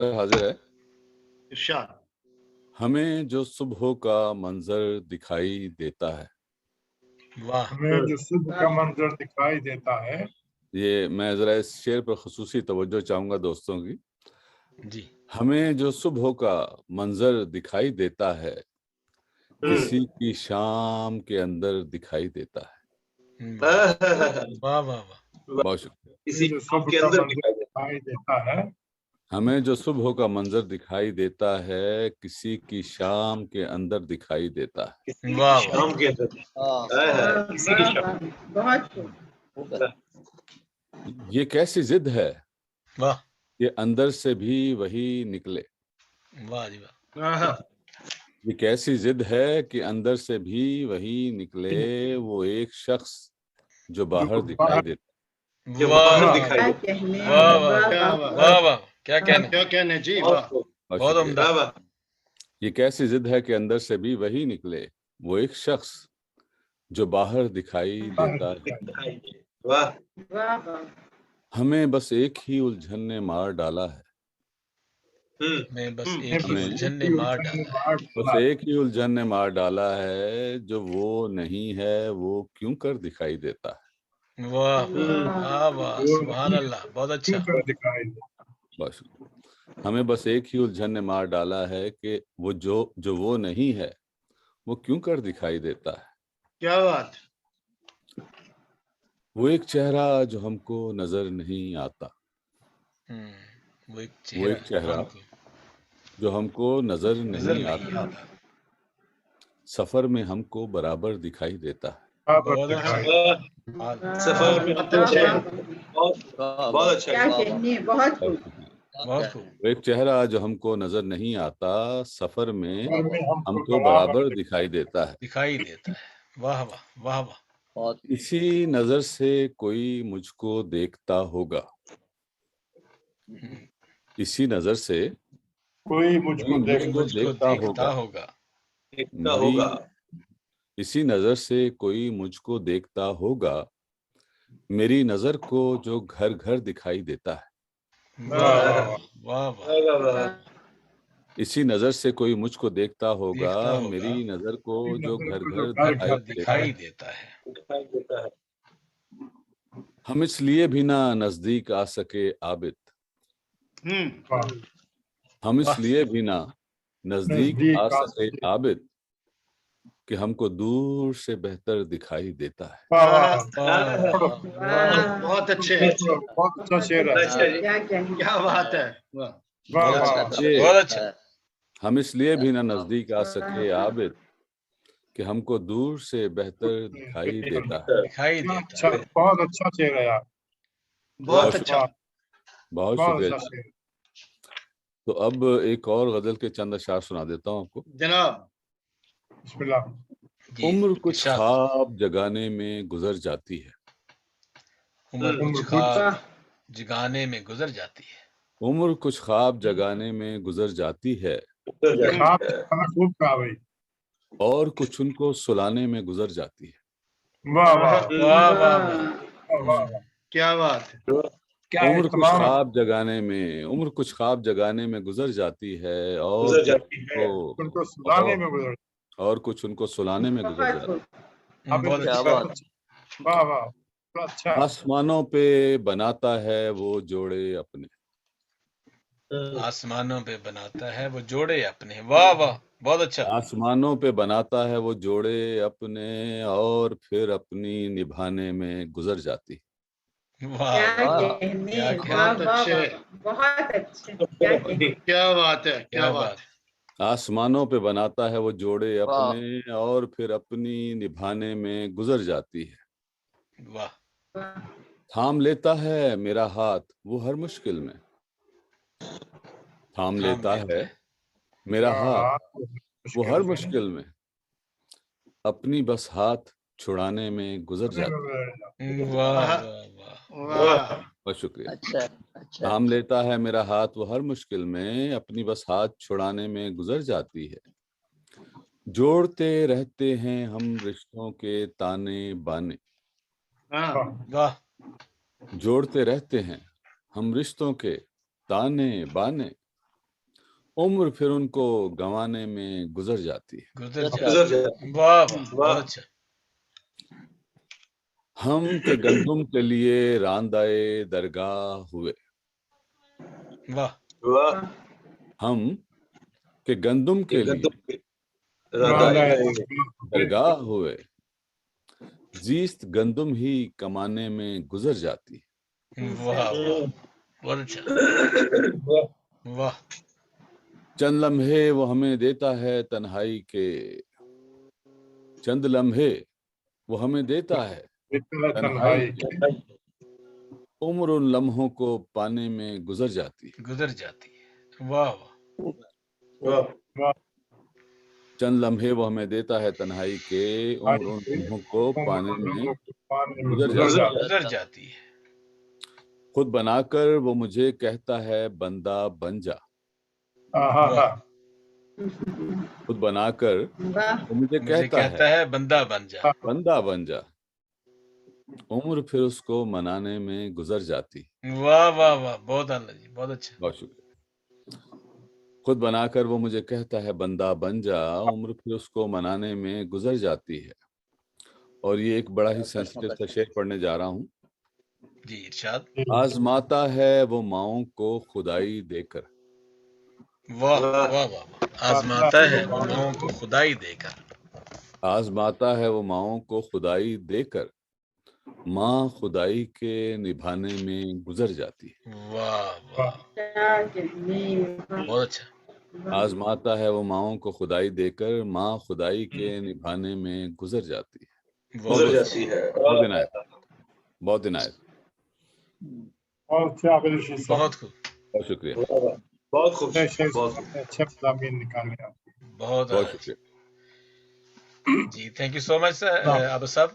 हाजिर है। इरशाद। हमें जो सुबह का मंजर दिखाई देता है, वाह, हमें जो सुबह का मंजर दिखाई देता है, ये मैं ज़रा इस शेर पर खुसूसी तवज्जो चाहूँगा दोस्तों की। जी, हमें जो सुबह का मंजर दिखाई देता है, किसी की शाम के अंदर दिखाई देता है। वाह वाह वाह, बहुत शुक्रिया। किसी जो शाम सुबह के का अंदर मंजर दिखाई देता है, हमें जो सुबह का मंजर दिखाई देता है, किसी की शाम के अंदर दिखाई देता है। किसी वाह, की शाम के अंदर किसी की शाम। बहुत ये कैसी जिद है वाह कि अंदर से भी वही निकले। वाह जी वाह, ये कैसी जिद है कि अंदर से भी वही निकले, वो एक शख्स जो बाहर दिखाई देता जो वाह बाहर दिखाई क्या देता कहने, वाह वाह क्या वाह वाह, क्या कहने, क्या कहने जी, है। वाह बहुत बहुत शुक्रिया। उम्दा। ये कैसी जिद है कि अंदर से भी वही निकले, वो एक शख्स जो बाहर दिखाई देता है। वाह। वाह वाह, हमें बस एक ही उलझन ने मार डाला है। मैं बस एक ही हमें उलझन ने मार डाला है। बस एक ही उलझन ने मार डाला है, जो वो नहीं है वो क्यों कर दिखाई देता है। वाह वाह वाह, सुभान अल्लाह, बहुत अच्छा। क्यों कर दिखाई देता बस हमें बस एक ही उलझन ने मार डाला है कि वो जो वो नहीं है वो क्यों कर दिखाई देता है। क्या बात। वो एक चेहरा जो हमको नजर नहीं आता, वो एक वो एक चेहरा जो हमको नजर नहीं आता, सफर में हमको बराबर दिखाई देता है। है। बहुत दिखाई अच्छा, सफर में वाह वाह, बहुत अच्छा। क्या कहने, बहुत खूब। बहुत खूब। वो एक चेहरा जो हमको नजर नहीं आता, सफर में हमको हमको बराबर दिखाई देता है। दिखाई देता है। वाह वाह वाह वाह, इसी नजर से कोई मुझको देखता होगा, इसी नजर से कोई मुझको कोई देख मुझको मुझको देखता देखता होगा। होगा। देखता होगा। इसी नजर से कोई मुझको देखता होगा, मेरी नजर को जो घर घर दिखाई देता है। वाह वाह वाह, इसी नजर से कोई मुझको देखता होगा, देखता होगा, मेरी नजर को जो घर घर घर दिखाई घर देता दिखाई है। देता है। दिखाई देता है। हम इसलिए भी ना नजदीक आ सके आबिद, हम इसलिए भी ना नजदीक आ सके आबिद, कि हमको दूर से बेहतर दिखाई देता है। बहुत अच्छे, बहुत अच्छा शेर है। क्या कहने, क्या बात है। वाह वाह, बहुत अच्छा। हम इसलिए भी ना नजदीक आ सके आबिद, कि हमको दूर से बेहतर दिखाई देता है। दिखाई क्या देता अच्छा, है। बहुत अच्छा शेर है यार, बहुत अच्छा। बहुत बहुत शुक्रिया। अच्छा शेर। तो अब एक और गजल के चंद अशआर सुना देता हूँ आपको। जनाब बिस्मिल्लाह। जी, उम्र कुछ इरशाद। ख्वाब जगाने में गुजर जाती है, उम्र कुछ ख्वाब जगाने में गुजर जाती है। उम्र कुछ ख्वाब जगाने में गुजर जाती है, खाब खाना खूब खा भाई। और कुछ उनको सुलाने में गुजर जाती है। वाह वाह वाह वाह वाह, वाह वाह, क्या बात है। क्या उम्र कुछ तमाम ख्वाब जगाने में, उम्र कुछ ख्वाब जगाने में गुजर जाती है, और गुजर जाती है। उनको सुलाने में गुजर। और कुछ उनको सुलाने में गुजर बहुत जाती खूब। अब बहुत क्या अच्छा। बात। वाह वाह, बड़ा अच्छा। है। आसमानों पे बनाता है वो जोड़े अपने, आसमानों पे बनाता है वो जोड़े अपने। वाह वाह, बहुत अच्छा। आसमानों पे बनाता है वो जोड़े अपने, और फिर अपनी निभाने में गुजर जाती है। वाह क्या वाह, कहने, क्या वाह कहने, वाह अच्छे। वाह, बहुत अच्छे, क्या कहने। क्या बात है। क्या बात है। आसमानों पे बनाता है वो जोड़े अपने, और फिर अपनी निभाने में गुजर जाती है। वाह, थाम लेता है मेरा हाथ वो हर मुश्किल में, थाम लेता है मेरा हाथ वो हर मुश्किल में, अपनी बस हाथ छुड़ाने में गुजर जाती है। वाह वाह वाह, वाह। बहुत शुक्रिया। थाम लेता है मेरा हाथ वो हर मुश्किल में, अपनी बस हाथ छुड़ाने में गुजर जाती है। जोड़ते रहते हैं हम रिश्तों के ताने बाने, वाह, जोड़ते रहते हैं हम रिश्तों के ताने बाने, उम्र फिर उनको गंवाने में गुजर जाती है। गुजर जाती। वाह वाह बहुत अच्छा। हम के गंदुम के लिए रांदाए दरगाह हुए। वाह हम के गंदुम के लिए दरगाह हुए, जीस्त गंदुम ही कमाने में गुजर जाती है। वाह वाह बहुत अच्छा। वाह चंद लम्हे वो हमें देता है तन्हाई के, चंद लम्हे वो हमें देता है तन्हाई के, उम्र उन लम्हों को पाने में गुजर जाती है। गुजर जाती है। वाह वाह चंद लम्हे वो हमें देता है तन्हाई के, उम्र उन लम्हों को पाने में गुजर जाती है। खुद बनाकर वो मुझे कहता है बंदा बन जा। खुद बनाकर वाह वो मुझे मुझे कहता है बंदा बन जा। बंदा बन जा, उम्र फिर उसको मनाने में गुजर जाती। वाह वाह वाह बहुत आनंद जी बहुत अच्छा। बहुत शुक्रिया। खुद बनाकर वो मुझे कहता है बंदा बन जा, उम्र फिर उसको मनाने में गुजर जाती है। और ये एक बड़ा ही सेंसिटिव सा शेर पढ़ने जा रहा हूँ। जी इरशाद। आजमाता है वो माओं को खुदाई देकर। वाह वाह वाह आजमाता है वो माओं को खुदाई देकर। आजमाता है वो माओं को खुदाई देकर, माँ खुदाई के निभाने में गुजर जाती है। वाह वाह क्या जमील, बहुत अच्छा। आजमाता है वो माओं को खुदाई देकर, माँ खुदाई के निभाने में गुजर जाती है। गुजर जाती है। बहुत इनायत, बहुत इनायत। बहुत खूब बहुत शुक्रिया, बहुत खूब अच्छे मज़ामीन निकाले आप। बहुत बहुत शुक्रिया। जी thank you so much sir. अब साहब